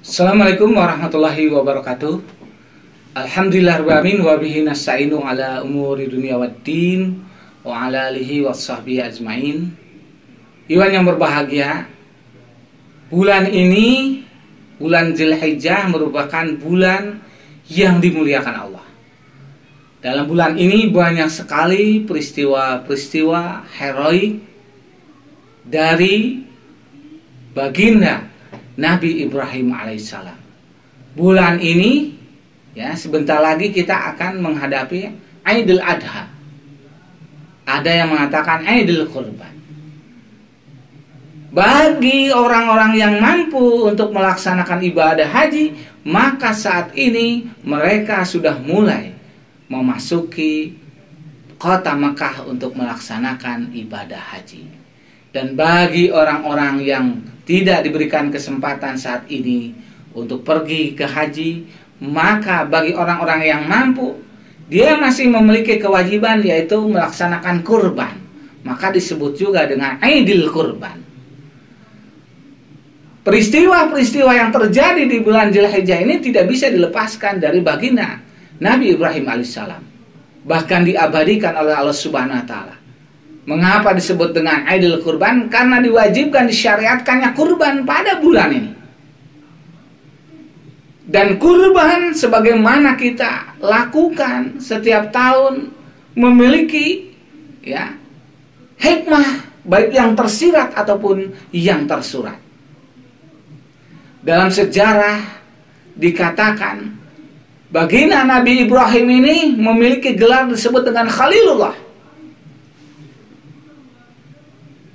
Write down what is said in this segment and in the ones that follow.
Assalamualaikum warahmatullahi wabarakatuh. Alhamdulillahirrahmanirrahim wa bihi nasta'inu ala umuri dunia waddin wa ala alihi washabbihi ajmain. Iwan yang berbahagia, bulan ini, bulan Dzulhijjah merupakan bulan yang dimuliakan Allah. Dalam bulan ini banyak sekali peristiwa-peristiwa heroik dari baginda Nabi Ibrahim alaihissalam. Bulan ini, ya, sebentar lagi kita akan menghadapi Idul Adha. Ada yang mengatakan Idul Kurban. Bagi orang-orang yang mampu untuk melaksanakan ibadah haji, maka saat ini mereka sudah mulai memasuki kota Mekah untuk melaksanakan ibadah haji. Dan bagi orang-orang yang tidak diberikan kesempatan saat ini untuk pergi ke haji, maka bagi orang-orang yang mampu, dia masih memiliki kewajiban, yaitu melaksanakan kurban. Maka disebut juga dengan Idul Kurban. Peristiwa-peristiwa yang terjadi di bulan Dzulhijjah ini tidak bisa dilepaskan dari baginda Nabi Ibrahim alaihissalam. Bahkan diabadikan oleh Allah Subhanahu wa Ta'ala. Mengapa disebut dengan Idul Kurban? Karena diwajibkan, disyariatkannya kurban pada bulan ini. Dan kurban sebagaimana kita lakukan setiap tahun memiliki, ya, hikmah baik yang tersirat ataupun yang tersurat. Dalam sejarah dikatakan baginda Nabi Ibrahim ini memiliki gelar disebut dengan Khalilullah,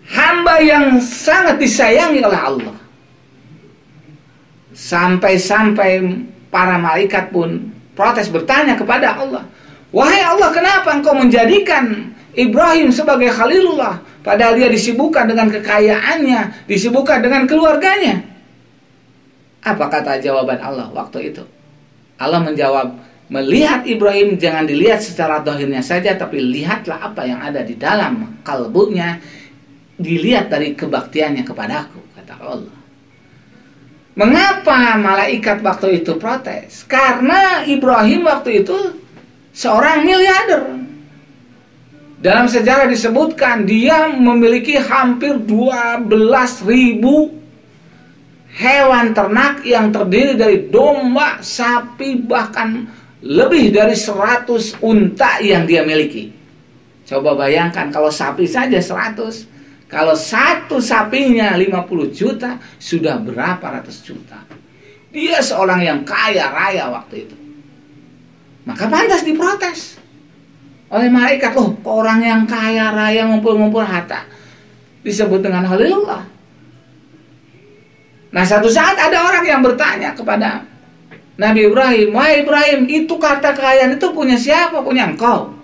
hamba yang sangat disayangi oleh Allah. Sampai-sampai para malaikat pun protes, bertanya kepada Allah, "Wahai Allah, kenapa engkau menjadikan Ibrahim sebagai Khalilullah, padahal dia disibukkan dengan kekayaannya, disibukkan dengan keluarganya?" Apa kata jawaban Allah waktu itu? Allah menjawab, "Melihat Ibrahim jangan dilihat secara dohirnya saja, tapi lihatlah apa yang ada di dalam kalbunya, dilihat dari kebaktiannya kepadaku," kata Allah. Mengapa malaikat waktu itu protes? Karena Ibrahim waktu itu seorang miliarder. Dalam sejarah disebutkan dia memiliki hampir 12.000 hewan ternak yang terdiri dari domba, sapi, bahkan lebih dari 100 unta yang dia miliki. Coba bayangkan kalau sapi saja 100, kalau satu sapinya 50 juta, sudah berapa ratus juta. Dia seorang yang kaya raya waktu itu. Maka pantas diprotes oleh malaikat. Loh, orang yang kaya raya ngumpul-ngumpul harta disebut dengan Khalilullah. Nah, satu saat ada orang yang bertanya kepada Nabi Ibrahim, "Wahai Ibrahim, itu harta kekayaan itu punya siapa? Punya engkau?"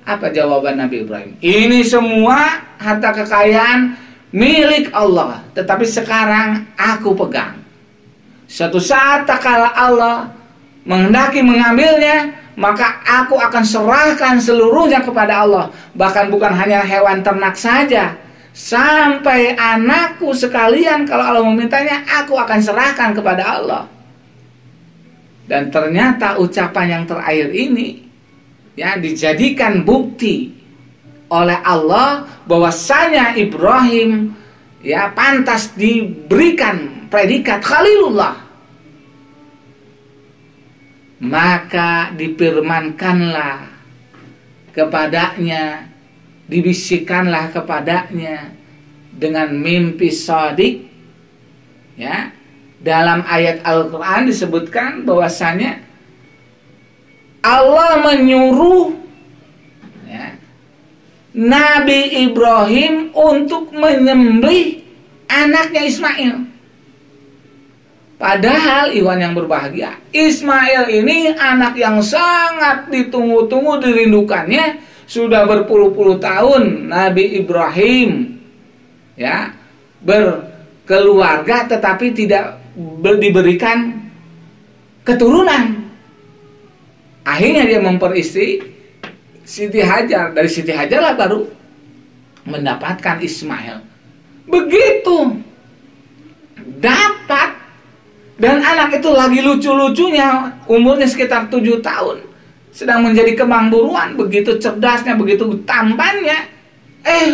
Apa jawaban Nabi Ibrahim? "Ini semua harta kekayaan milik Allah, tetapi sekarang aku pegang. Suatu saat tak kala Allah menghendaki mengambilnya, maka aku akan serahkan seluruhnya kepada Allah. Bahkan bukan hanya hewan ternak saja, sampai anakku sekalian, kalau Allah memintanya, aku akan serahkan kepada Allah." Dan ternyata ucapan yang terakhir ini, ya, dijadikan bukti oleh Allah bahwasanya Ibrahim, ya, pantas diberikan predikat Khalilullah. Maka difirmankanlah kepadanya, dibisikkanlah kepadanya dengan mimpi shadiq, ya. Dalam ayat Al-Quran disebutkan bahwasanya Allah menyuruh, ya, Nabi Ibrahim untuk menyembelih anaknya Ismail. Padahal Iwan yang berbahagia, Ismail ini anak yang sangat ditunggu-tunggu, dirindukannya. Sudah berpuluh-puluh tahun Nabi Ibrahim, ya, berkeluarga tetapi tidak diberikan keturunan. Akhirnya dia memperistri Siti Hajar. Dari Siti Hajar lah baru mendapatkan Ismail. Begitu dapat Dan anak itu lagi lucu-lucunya, umurnya sekitar 7 tahun, sedang menjadi kembang buruan, begitu cerdasnya, begitu tampannya,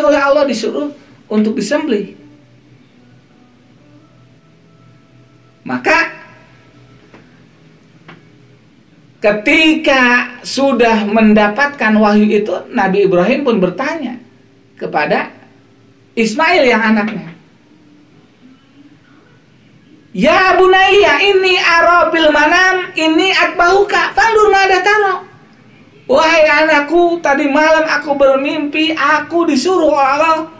oleh Allah disuruh untuk disembelih. Maka ketika sudah mendapatkan wahyu itu, Nabi Ibrahim pun bertanya kepada Ismail yang anaknya, "Ya bunayya inni ara bil manam inni atbauka fandur mada tara." Wahai anakku, tadi malam aku bermimpi aku disuruh oleh Allah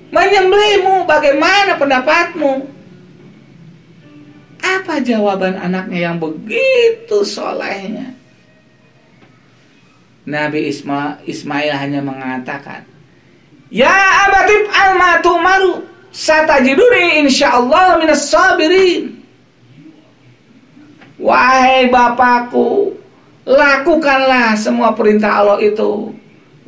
menyembelihmu, bagaimana pendapatmu? Apa jawaban anaknya yang begitu solehnya? Nabi Ismail hanya mengatakan, "Ya abatib alma tu'maru satajiduni insyaallah minas sabirin." Wahai bapakku, lakukanlah semua perintah Allah itu.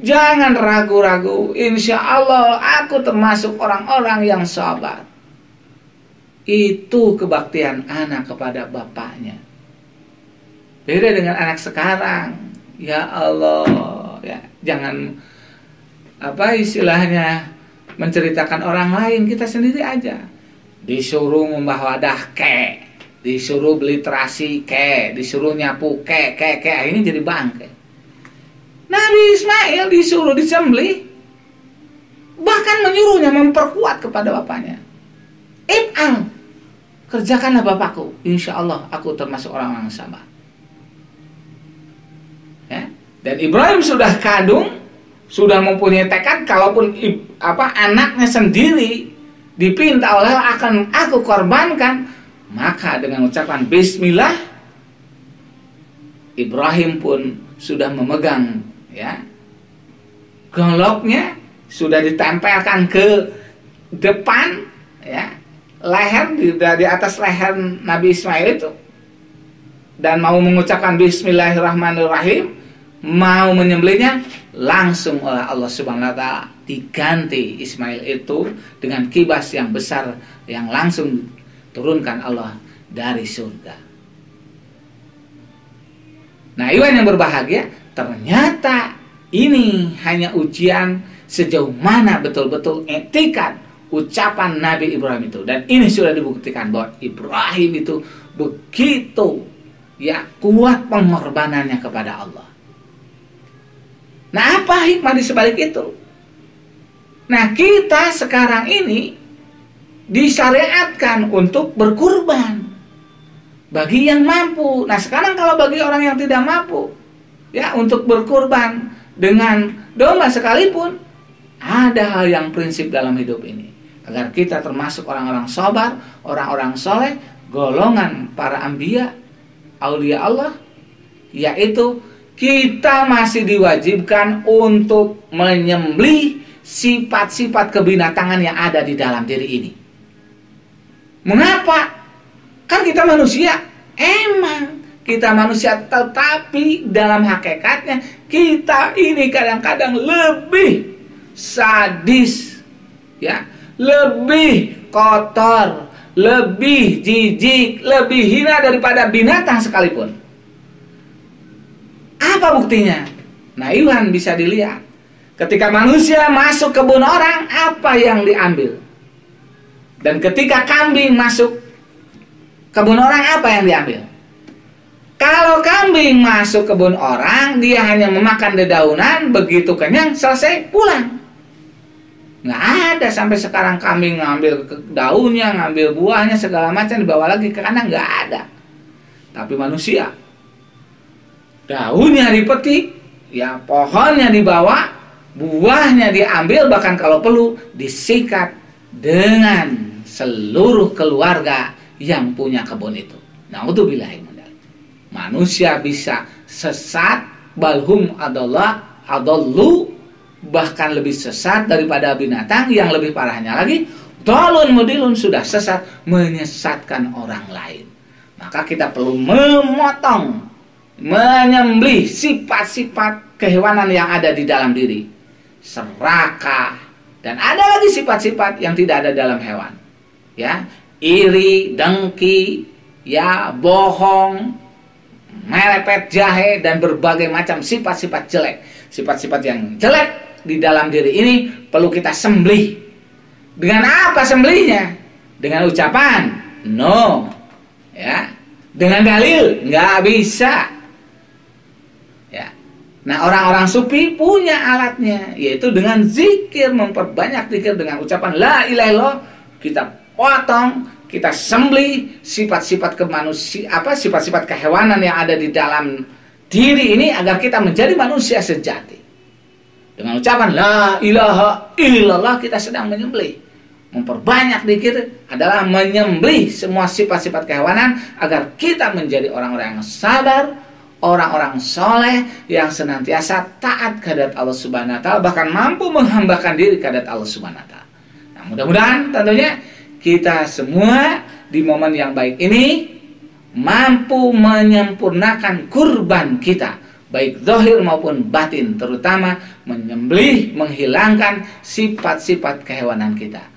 Jangan ragu-ragu, insya Allah aku termasuk orang-orang yang sabar. Itu kebaktian anak kepada bapaknya. Beda dengan anak sekarang. Ya Allah, ya, jangan istilahnya menceritakan orang lain, kita sendiri aja. Disuruh membawa wadah disuruh beli terasi disuruh nyapu akhirnya jadi bangke. Nabi Ismail disuruh disembelih, bahkan menyuruhnya memperkuat kepada bapaknya. Ib'al, kerjakanlah bapakku, insya Allah aku termasuk orang-orang sabar. Ya? Dan Ibrahim sudah kadung, sudah mempunyai tekad, kalaupun anaknya sendiri dipinta oleh Allah akan aku korbankan, maka dengan ucapan Bismillah, Ibrahim pun sudah memegang goloknya, sudah ditempelkan ke depan leher, di atas leher Nabi Ismail itu, dan mau mengucapkan Bismillahirrahmanirrahim, mau menyembelihnya, langsung oleh Allah Subhanahu wa Ta'ala diganti Ismail itu dengan kibas yang besar yang langsung turunkan Allah dari surga. Nah, iwan yang berbahagia, ternyata ini hanya ujian sejauh mana betul-betul etikat ucapan Nabi Ibrahim itu. Dan ini sudah dibuktikan bahwa Ibrahim itu begitu kuat pengorbanannya kepada Allah. Nah, apa hikmah di sebalik itu? Nah, kita sekarang ini disyariatkan untuk berkurban bagi yang mampu. Nah, sekarang kalau bagi orang yang tidak mampu untuk berkurban dengan domba sekalipun, ada hal yang prinsip dalam hidup ini, agar kita termasuk orang-orang sabar, orang-orang soleh, golongan para anbiya, aulia Allah, yaitu kita masih diwajibkan untuk menyembelih sifat-sifat kebinatangan yang ada di dalam diri ini. Mengapa? Kan kita manusia. Emang kita manusia, tetapi dalam hakikatnya kita ini kadang-kadang lebih sadis, lebih kotor, lebih jijik, lebih hina daripada binatang sekalipun. Apa buktinya? Nah, Iwan bisa dilihat. Ketika manusia masuk kebun orang, apa yang diambil? Dan ketika kambing masuk kebun orang, apa yang diambil? Kalau kambing masuk kebun orang, dia hanya memakan dedaunan, begitu kenyang, selesai, pulang. Nggak ada sampai sekarang kambing ngambil daunnya, ngambil buahnya, segala macam, dibawa lagi ke kandang, nggak ada. Tapi manusia, daunnya dipetik, pohonnya dibawa, buahnya diambil, bahkan kalau perlu disikat dengan seluruh keluarga yang punya kebun itu. Na'udzubillahi min dzalik. Manusia bisa sesat, balhum adallu, bahkan lebih sesat daripada binatang. Yang lebih parahnya lagi, dalun mudilun, sudah sesat, menyesatkan orang lain. Maka kita perlu memotong, menyembelih sifat-sifat kehewanan yang ada di dalam diri, serakah, dan ada lagi sifat-sifat yang tidak ada dalam hewan. iri, dengki, ya, bohong, merepet jahe, dan berbagai macam sifat-sifat jelek. Sifat-sifat yang jelek di dalam diri ini perlu kita sembelih. Dengan apa sembelihnya? Dengan ucapan? No. Ya. Dengan dalil? Nggak bisa. Ya. Nah, orang-orang sufi punya alatnya, yaitu dengan zikir, memperbanyak zikir dengan ucapan la ilaha illallah. Kita potong, kita sembelih sifat-sifat sifat-sifat kehewanan yang ada di dalam diri ini agar kita menjadi manusia sejati. Dengan ucapan la ilaha illallah kita sedang menyembelih. Memperbanyak zikir adalah menyembelih semua sifat-sifat kehewanan agar kita menjadi orang-orang yang sabar, orang-orang soleh yang senantiasa taat kepada Allah Subhanahu wa taala, bahkan mampu menghambakan diri kepada Allah Subhanahu wa taala. Nah, mudah-mudahan tentunya kita semua di momen yang baik ini mampu menyempurnakan kurban kita, baik zahir maupun batin, terutama menyembelih, menghilangkan sifat-sifat kehewanan kita.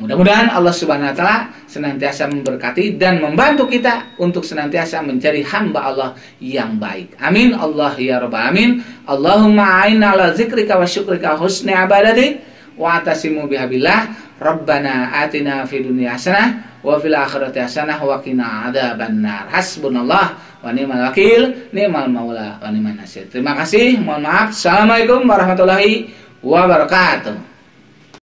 Mudah-mudahan Allah Subhanahu wa taala senantiasa memberkati dan membantu kita untuk senantiasa menjadi hamba Allah yang baik. Amin. Allah ya rabbal alamin. Allahumma a'inna ala zikrika wa syukrika husni ibadatik wa atasimu bihabillah. Rabbana atina fid dunya hasanah wa fil akhirati hasanah wa qina adzabannar. Hasbunallah wa ni'mal wakil, ni'mal maula wa ni'man nasir. Terima kasih. Mohon maaf. Assalamualaikum warahmatullahi wabarakatuh.